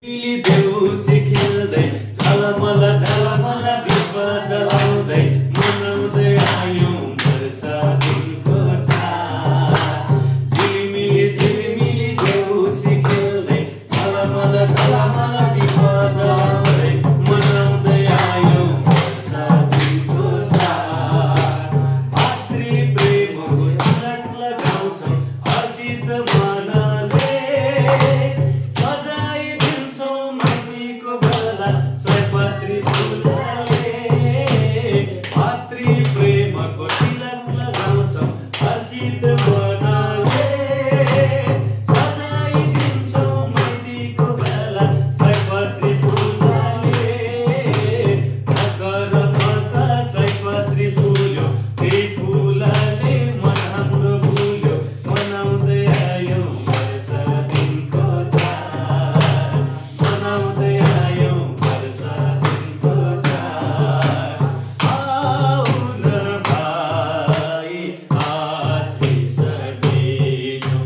देउसी खेल्दै झलमल झलमल दीप जलाउँदै मनाउँदै आयौँ वर्षा दिनको चाड। झिलिमिली झिलिमिली देउसी खेल्दै झलमल झलमल दीप जलाउँदै मनाउँदै आयौँ वर्षा दिनको चाड। भातृ प्रेमको तिलक लगाउँछौँ हर्षित मनले, सयपत्री फुलले। भातृ प्रेमको तिलक लगाउँछौँ हर्षित मनले, सजाइदिन्छौँ माइतीको गला सयपत्री फुलले। मकर मका सयपत्री फुल्यो त्यही फुलले मन हाम्रो भुल्यो, मनाउँदै आयौँ वर्षा दिनको चाड। मनाउँदै आयौँ वर्षा दिनको चाड। आउन भाइ आशिष दियौँ,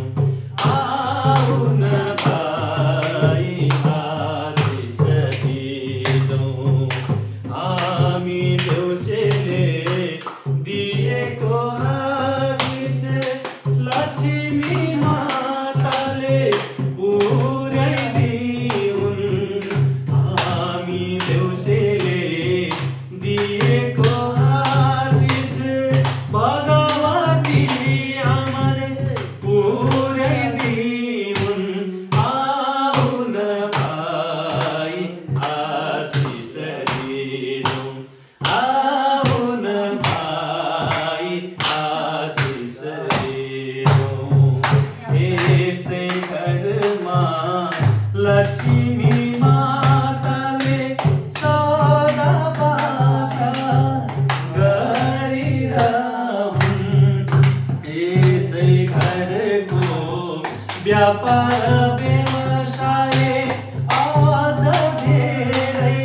आउन भाइ आशिष दियौँ। हामी देउसीले दिएको आशिष लक्ष्मी माताले पुर्याइदिउन्। हामी देउसीले दिएको आशिष भगवती आमाले पुर्याइदिउन्। आउन भाइ आशिष दियौँ, आउन भाइ आशिष दियौँ। यसै घरमा लक्ष्मी माताले सदा बास गरिरहन्। यसै घरको व्यापार व्यवसाय अझ धेरै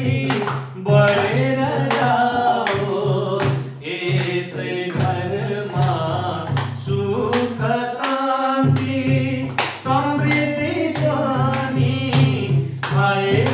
बढेर जाओस्। यसै घरमा सुख शान्ति समृद्धि पनि भए